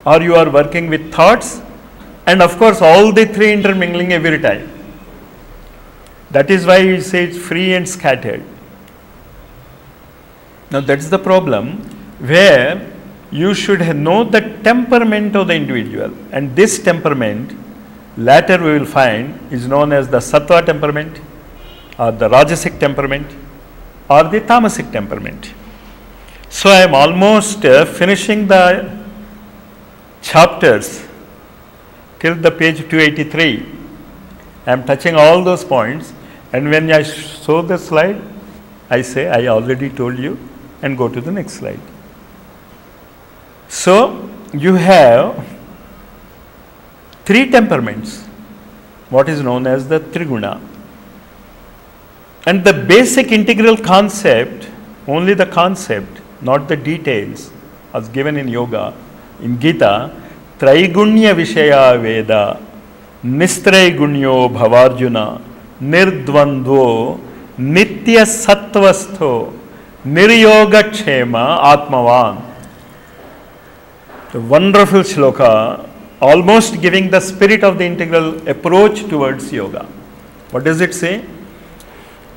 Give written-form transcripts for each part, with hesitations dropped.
or you are working with thoughts, and of course all the three intermingling every time. That is why we say it's free and scattered. Now that's the problem, where you should know the temperament of the individual, and this temperament later we will find is known as the sattva temperament, or the rajasic temperament, or the tamasic temperament. So I am almost finishing the chapters till the page 283. I am touching all those points, and when I show the slide, I say I already told you, and go to the next slide. So you have three temperaments, what is known as the Triguna. And the basic integral concept, only the concept, not the details, as given in yoga, in Gita, Traigunya Vishaya Veda, Nistraigunyo Bhavarjuna, Nirdvandvo, Nitya Sattvastho, Niryoga Kshema Atmavan. The wonderful shloka, almost giving the spirit of the integral approach towards yoga. What does it say?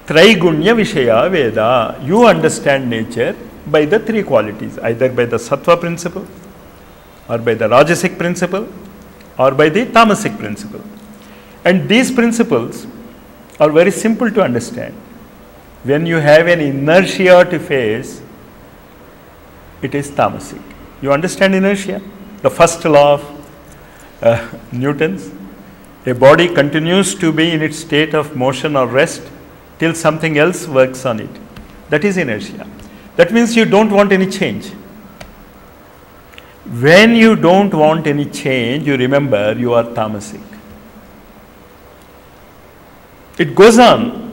Traigunya Vishaya Veda. You understand nature by the three qualities, either by the sattva principle, or by the rajasic principle, or by the tamasic principle. And these principles are very simple to understand. When you have an inertia to face, it is tamasic. You understand inertia? The first law of Newton's. A body continues to be in its state of motion or rest till something else works on it. That is inertia. That means you don't want any change. When you don't want any change, you remember you are tamasic. It goes on.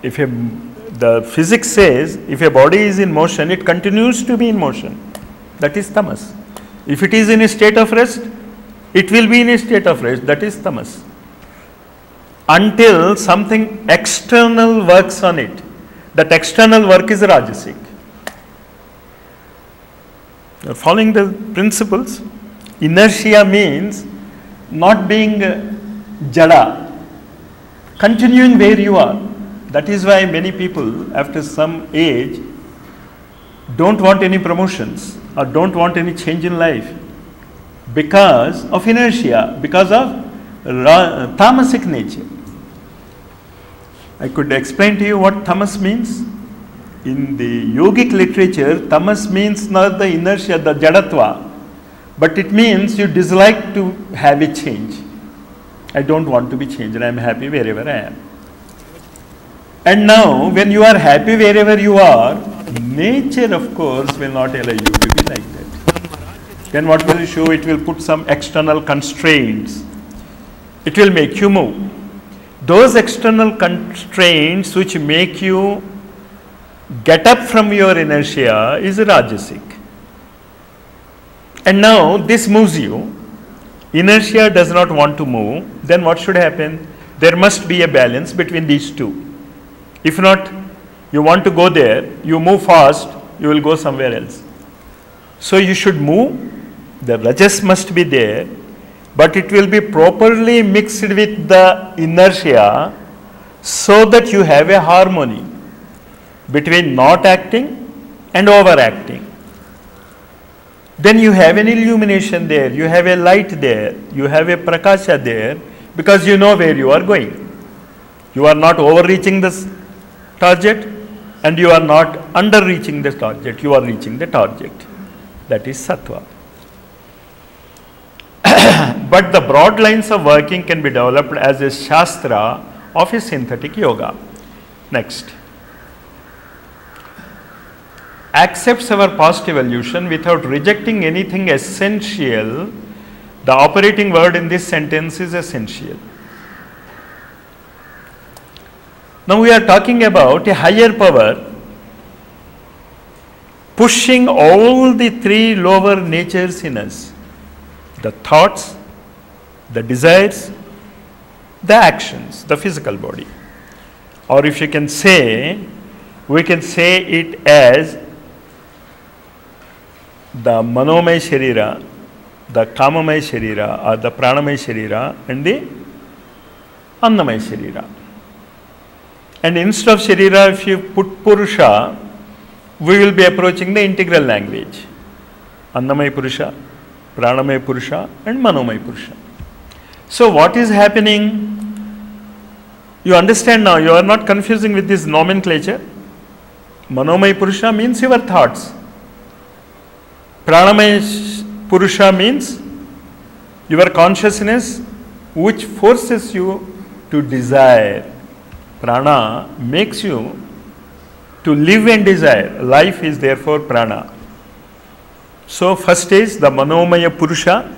If the physics says if a body is in motion, it continues to be in motion. That is tamas. If it is in a state of rest, it will be in a state of rest. That is tamas. Until something external works on it. That external work is rajasic. Following the principles, inertia means not being jada, continuing where you are. That is why many people after some age don't want any promotions or don't want any change in life because of inertia, because of tamasic nature. I could explain to you what tamas means. In the yogic literature, tamas means not the inertia, the jadatva, but it means you dislike to have a change. I don't want to be changed, and I am happy wherever I am. And now, when you are happy wherever you are, nature, of course, will not allow you to be like that. Then what will it show? It will put some external constraints. It will make you move. Those external constraints which make you get up from your inertia is rajasic. And now this moves you. Inertia does not want to move. Then what should happen? There must be a balance between these two. If not, you want to go there, you move fast, you will go somewhere else. So you should move, the rajas must be there, but it will be properly mixed with the inertia so that you have a harmony between not acting and overacting. Then you have an illumination there, you have a light there, you have a prakasha there, because you know where you are going. You are not overreaching this target and you are not under-reaching the target, you are reaching the target. That is sattva. But the broad lines of working can be developed as a shastra of a synthetic yoga. Next. Accepts our past evolution without rejecting anything essential. The operating word in this sentence is essential. Now we are talking about a higher power pushing all the three lower natures in us. The thoughts, the desires, the actions, the physical body. Or if you can say, we can say it as the manomay sharira, the Kamamaya Sharira or the Pranamaya Sharira and the Annamaya Sharira. And instead of Sharira, if you put Purusha, we will be approaching the integral language. Annamaya Purusha, Pranamaya Purusha and Manomaya Purusha. So what is happening? You understand now, you are not confusing with this nomenclature. Manomaya Purusha means your thoughts. Pranamaya Purusha means your consciousness which forces you to desire. Prana makes you to live and desire. Life is therefore prana. So first is the Manomaya Purusha.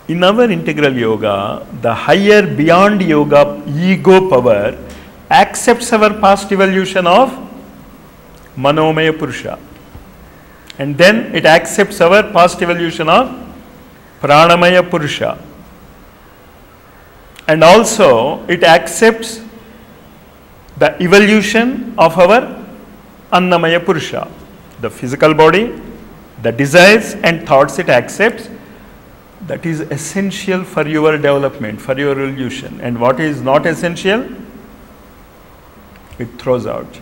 In our integral yoga, the higher beyond yoga ego power accepts our past evolution of Manomaya Purusha. And then it accepts our past evolution of Pranamaya Purusha. And also it accepts the evolution of our Annamaya Purusha. The physical body, the desires and thoughts it accepts. That is essential for your development, for your evolution. And what is not essential, it throws out.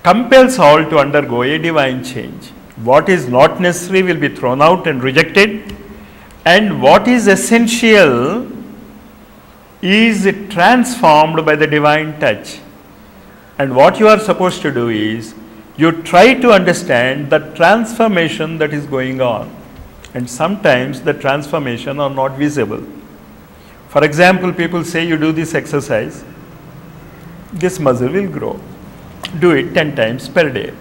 Compels all to undergo a divine change. What is not necessary will be thrown out and rejected, and what is essential is transformed by the divine touch. And what you are supposed to do is, you try to understand the transformation that is going on. And sometimes the transformation are not visible. For example, people say you do this exercise, this muscle will grow. Do it 10 times per day.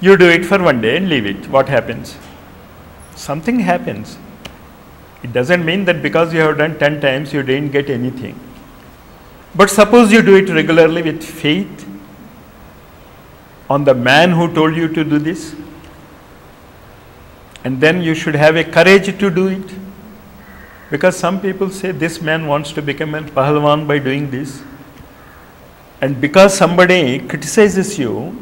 You do it for one day and leave it. What happens? Something happens. It doesn't mean that because you have done 10 times you didn't get anything. But suppose you do it regularly with faith on the man who told you to do this. And then you should have a courage to do it. Because some people say this man wants to become a Pahalwan by doing this. And because somebody criticizes you,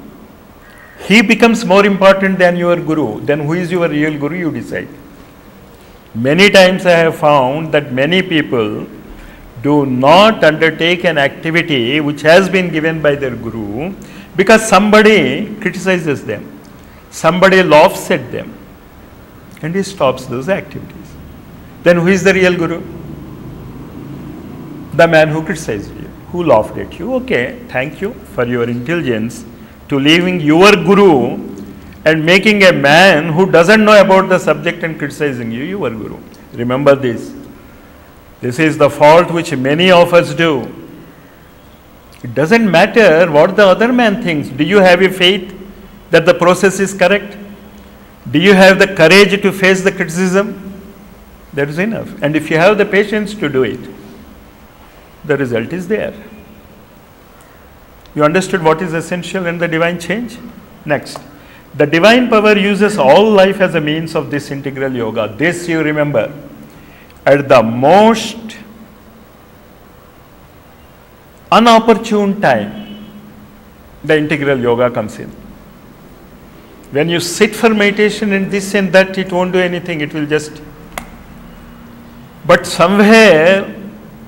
he becomes more important than your guru. Then who is your real guru, you decide. Many times I have found that many people do not undertake an activity which has been given by their guru because somebody criticizes them. Somebody laughs at them. And he stops those activities. Then who is the real guru? The man who criticized you, who laughed at you. Okay, thank you for your intelligence to leaving your guru and making a man who doesn't know about the subject and criticizing you your guru. Remember this. This is the fault which many of us do. It doesn't matter what the other man thinks. Do you have a faith that the process is correct? Do you have the courage to face the criticism? That is enough. And if you have the patience to do it, the result is there. You understood what is essential in the divine change? Next. The divine power uses all life as a means of this integral yoga. This you remember. At the most unopportune time, the integral yoga comes in. When you sit for meditation and this and that, it won't do anything, it will just. But somewhere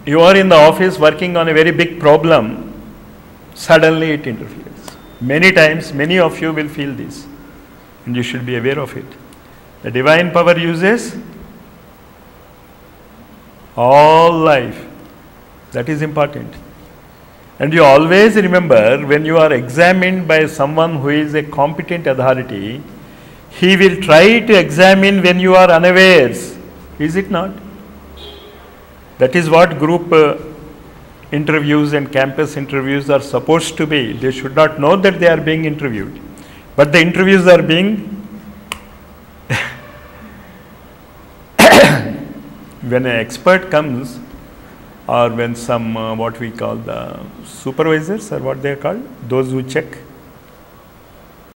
you are in the office working on a very big problem, suddenly it interferes. Many times, many of you will feel this, and you should be aware of it. The divine power uses all life. That is important. And you always remember, when you are examined by someone who is a competent authority, he will try to examine when you are unawares. Is it not? That is what group interviews and campus interviews are supposed to be. They should not know that they are being interviewed. But the interviews are being when an expert comes, or when some what we call the supervisors, or what they are called, those who check,